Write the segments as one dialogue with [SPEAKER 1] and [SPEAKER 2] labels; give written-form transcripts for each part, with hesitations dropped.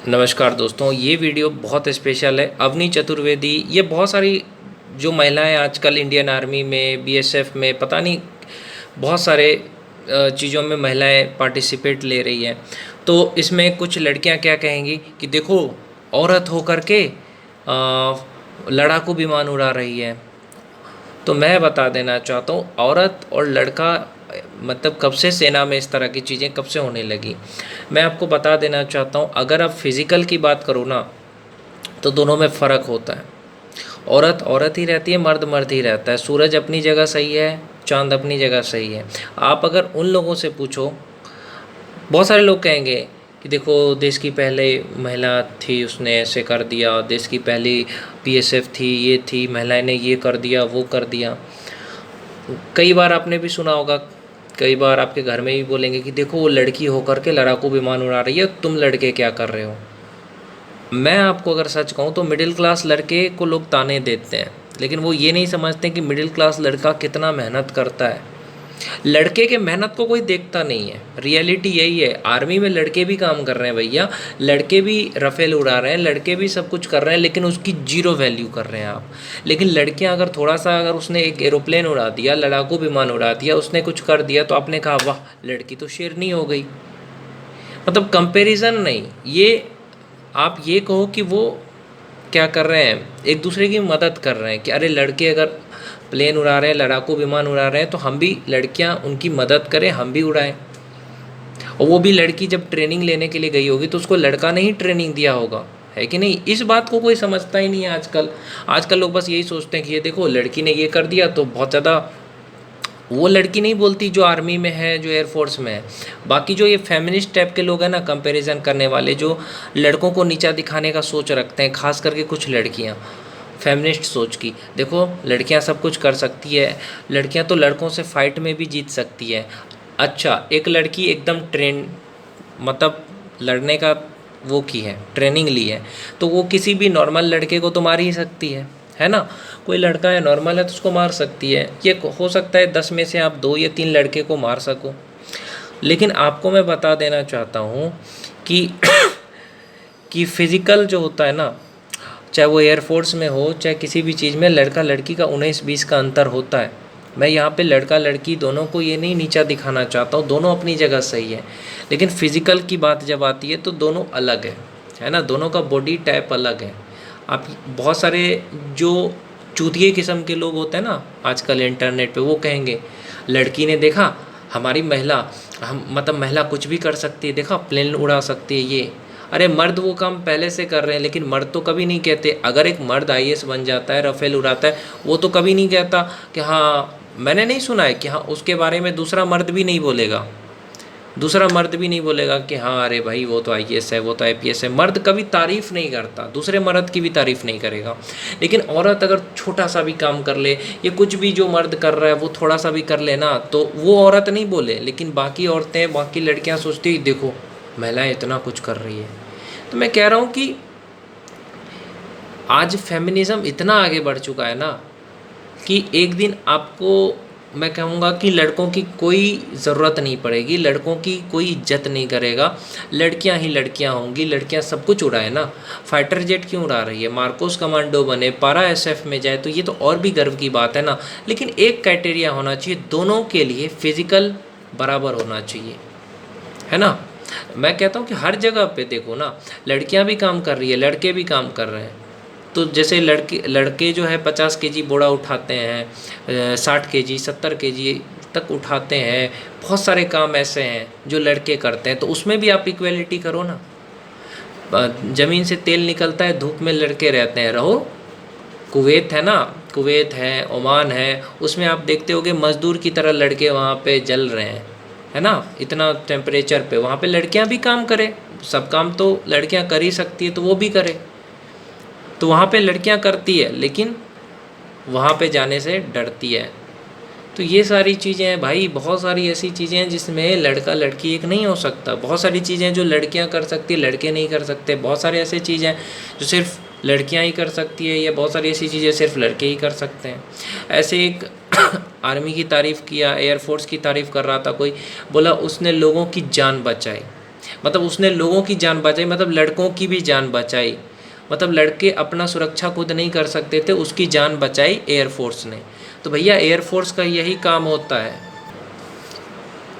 [SPEAKER 1] नमस्कार दोस्तों, ये वीडियो बहुत स्पेशल है। अवनी चतुर्वेदी, ये बहुत सारी जो महिलाएं आजकल इंडियन आर्मी में, बीएसएफ में, पता नहीं बहुत सारे चीज़ों में महिलाएं पार्टिसिपेट ले रही हैं। तो इसमें कुछ लड़कियां क्या कहेंगी कि देखो, औरत होकर के लड़ाकू विमान उड़ा रही है। तो मैं बता देना चाहता हूँ, औरत और लड़का मतलब कब से सेना में इस तरह की चीज़ें कब से होने लगी। मैं आपको बता देना चाहता हूँ, अगर आप फिज़िकल की बात करो ना, तो दोनों में फ़र्क होता है। औरत औरत ही रहती है, मर्द मर्द ही रहता है। सूरज अपनी जगह सही है, चांद अपनी जगह सही है। आप अगर उन लोगों से पूछो, बहुत सारे लोग कहेंगे कि देखो, देश की पहले महिला थी, उसने ऐसे कर दिया, देश की पहली बीएसएफ थी, ये थी, महिला ने ये कर दिया, वो कर दिया। कई बार आपने भी सुना होगा, कई बार आपके घर में भी बोलेंगे कि देखो, वो लड़की होकर के लड़ाकू विमान उड़ा रही है, तुम लड़के क्या कर रहे हो। मैं आपको अगर सच कहूँ तो मिडिल क्लास लड़के को लोग ताने देते हैं, लेकिन वो ये नहीं समझते कि मिडिल क्लास लड़का कितना मेहनत करता है। लड़के के मेहनत को कोई देखता नहीं है। रियलिटी यही है। आर्मी में लड़के भी काम कर रहे हैं भैया, लड़के भी रफेल उड़ा रहे हैं, लड़के भी सब कुछ कर रहे हैं, लेकिन उसकी जीरो वैल्यू कर रहे हैं आप। लेकिन लड़कियां अगर थोड़ा सा, अगर उसने एक एरोप्लेन उड़ा दिया, लड़ाकू विमान उड़ा दिया, उसने कुछ कर दिया, तो आपने कहा वाह, लड़की तो शेरनी हो गई। मतलब कंपैरिजन नहीं, ये आप ये कहो कि वो क्या कर रहे हैं, एक दूसरे की मदद कर रहे हैं कि अरे, लड़के अगर प्लेन उड़ा रहे हैं, लड़ाकू विमान उड़ा रहे हैं, तो हम भी, लड़कियां उनकी मदद करें, हम भी उड़ाएं। और वो भी लड़की जब ट्रेनिंग लेने के लिए गई होगी तो उसको लड़का ने ही ट्रेनिंग दिया होगा, है कि नहीं। इस बात को कोई समझता ही नहीं है आजकल। आजकल लोग बस यही सोचते हैं कि ये देखो, लड़की ने ये कर दिया तो बहुत ज़्यादा। वो लड़की नहीं बोलती जो आर्मी में है, जो एयरफोर्स में है। बाकी जो ये फेमिनिस्ट टाइप के लोग हैं ना, कंपैरिजन करने वाले, जो लड़कों को नीचा दिखाने का सोच रखते हैं, खास करके कुछ लड़कियां फेमिनिस्ट सोच की। देखो, लड़कियां सब कुछ कर सकती है, लड़कियां तो लड़कों से फाइट में भी जीत सकती है। अच्छा, एक लड़की एकदम ट्रेन, मतलब लड़ने का वो की है, ट्रेनिंग ली है, तो वो किसी भी नॉर्मल लड़के को तो मार ही सकती है ना। कोई लड़का है, नॉर्मल है, तो उसको मार सकती है। ये हो सकता है 10 में से आप 2 या 3 लड़के को मार सको। लेकिन आपको मैं बता देना चाहता हूँ कि कि फिज़िकल जो होता है ना, चाहे वो एयरफोर्स में हो, चाहे किसी भी चीज़ में, लड़का लड़की का 19-20 का अंतर होता है। मैं यहाँ पे लड़का लड़की दोनों को ये नहीं नीचा दिखाना चाहता हूँ, दोनों अपनी जगह सही है। लेकिन फिज़िकल की बात जब आती है तो दोनों अलग है ना, दोनों का बॉडी टाइप अलग है। आप बहुत सारे जो चूतिए किस्म के लोग होते हैं ना आजकल इंटरनेट पे, वो कहेंगे लड़की ने देखा, हमारी महिला, हम मतलब महिला कुछ भी कर सकती है, देखा प्लेन उड़ा सकती है ये। अरे, मर्द वो काम पहले से कर रहे हैं, लेकिन मर्द तो कभी नहीं कहते। अगर एक मर्द आईएएस बन जाता है, रफेल उड़ाता है, वो तो कभी नहीं कहता कि हाँ, मैंने नहीं सुना है कि हाँ, उसके बारे में दूसरा मर्द भी नहीं बोलेगा। दूसरा मर्द भी नहीं बोलेगा कि हाँ, अरे भाई, वो तो आईएएस है, वो तो आईपीएस है। मर्द कभी तारीफ़ नहीं करता, दूसरे मर्द की भी तारीफ़ नहीं करेगा। लेकिन औरत अगर छोटा सा भी काम कर ले, या कुछ भी जो मर्द कर रहा है वो थोड़ा सा भी कर ले ना, तो वो औरत नहीं बोले, लेकिन बाकी औरतें, बाकी लड़कियां सोचती देखो, महिलाएं इतना कुछ कर रही है। तो मैं कह रहा हूँ कि आज फेमिनिज़्म इतना आगे बढ़ चुका है ना, कि एक दिन आपको मैं कहूँगा कि लड़कों की कोई ज़रूरत नहीं पड़ेगी, लड़कों की कोई इज्जत नहीं करेगा, लड़कियां ही लड़कियां होंगी। लड़कियां सब कुछ उड़ाए ना, फाइटर जेट क्यों उड़ा रही है, मार्कोस कमांडो बने, पारा एसएफ में जाए, तो ये तो और भी गर्व की बात है ना। लेकिन एक क्राइटेरिया होना चाहिए, दोनों के लिए फिज़िकल बराबर होना चाहिए, है ना। मैं कहता हूँ कि हर जगह पे देखो ना, लड़कियां भी काम कर रही है, लड़के भी काम कर रहे हैं। तो जैसे लड़के लड़के जो है 50 केजी बोरा उठाते हैं, 60 केजी 70 केजी तक उठाते हैं। बहुत सारे काम ऐसे हैं जो लड़के करते हैं, तो उसमें भी आप इक्वलिटी करो ना। ज़मीन से तेल निकलता है, धूप में लड़के रहते हैं, रहो। कुवैत है ना, कुवैत है, ओमान है, उसमें आप देखते होगे मज़दूर की तरह लड़के वहाँ पे जल रहे हैं, है ना। इतना टेम्परेचर पे वहाँ पे लड़कियाँ भी काम करें, सब काम तो लड़कियाँ कर ही सकती है, तो वो भी करें। तो वहाँ पे लड़कियाँ करती है, लेकिन वहाँ पे जाने से डरती है। तो ये सारी चीज़ें हैं भाई, बहुत सारी ऐसी चीज़ें हैं जिसमें लड़का लड़की एक नहीं हो सकता। बहुत सारी चीज़ें जो लड़कियाँ कर सकती है, लड़के नहीं कर सकते। बहुत सारे ऐसे चीज़ें हैं जो सिर्फ लड़कियाँ ही कर सकती है, या बहुत सारी ऐसी चीज़ें सिर्फ लड़के ही कर सकते हैं। ऐसे एक आर्मी की तारीफ़ किया, एयरफोर्स की तारीफ़ कर रहा था कोई, बोला उसने लोगों की जान बचाई। मतलब उसने लोगों की जान बचाई, मतलब लड़कों की भी जान बचाई। मतलब लड़के अपना सुरक्षा खुद नहीं कर सकते थे, उसकी जान बचाई एयरफोर्स ने। तो भैया एयरफोर्स का यही काम होता है,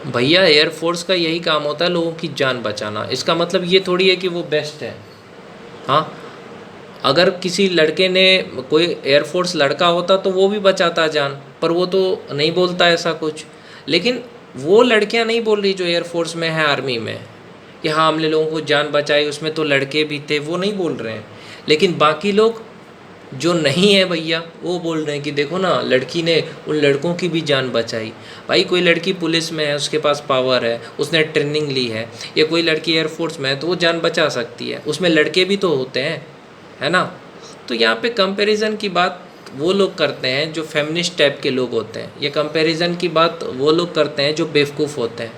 [SPEAKER 1] भैया एयरफोर्स का यही काम होता है, लोगों की जान बचाना। इसका मतलब ये थोड़ी है कि वो बेस्ट है। हाँ, अगर किसी लड़के ने, कोई एयरफोर्स लड़का होता तो वो भी बचाता जान, पर वो तो नहीं बोलता ऐसा कुछ। लेकिन वो लड़कियां नहीं बोल रही जो एयरफोर्स में है, आर्मी में, कि हाँ हमने लोगों को जान बचाई, उसमें तो लड़के भी थे, वो नहीं बोल रहे हैं। लेकिन बाकी लोग जो नहीं है भैया, वो बोल रहे हैं कि देखो ना, लड़की ने उन लड़कों की भी जान बचाई। भाई कोई लड़की पुलिस में है, उसके पास पावर है, उसने ट्रेनिंग ली है, या कोई लड़की एयरफोर्स में है तो वो जान बचा सकती है, उसमें लड़के भी तो होते हैं, है ना। तो यहाँ पे कंपैरिजन की बात वो लोग करते हैं जो फेमिनिस्ट टाइप के लोग होते हैं, ये कंपैरिजन की बात वो लोग करते हैं जो बेवकूफ़ होते हैं,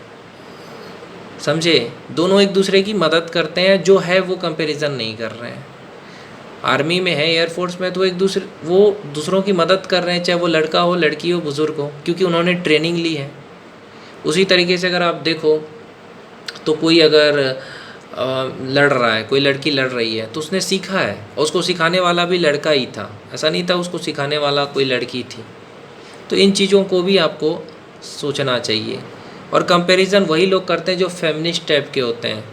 [SPEAKER 1] समझे। दोनों एक दूसरे की मदद करते हैं, जो है वो कंपैरिजन नहीं कर रहे हैं। आर्मी में है, एयरफोर्स में, तो वो दूसरों की मदद कर रहे हैं, चाहे वो लड़का हो, लड़की हो, बुज़ुर्ग हो, क्योंकि उन्होंने ट्रेनिंग ली है। उसी तरीके से अगर आप देखो तो कोई अगर लड़ रहा है, कोई लड़की लड़ रही है, तो उसने सीखा है, और उसको सिखाने वाला भी लड़का ही था, ऐसा नहीं था उसको सिखाने वाला कोई लड़की थी। तो इन चीज़ों को भी आपको सोचना चाहिए। और कंपैरिजन वही लोग करते हैं जो फेमिनिस्ट टाइप के होते हैं,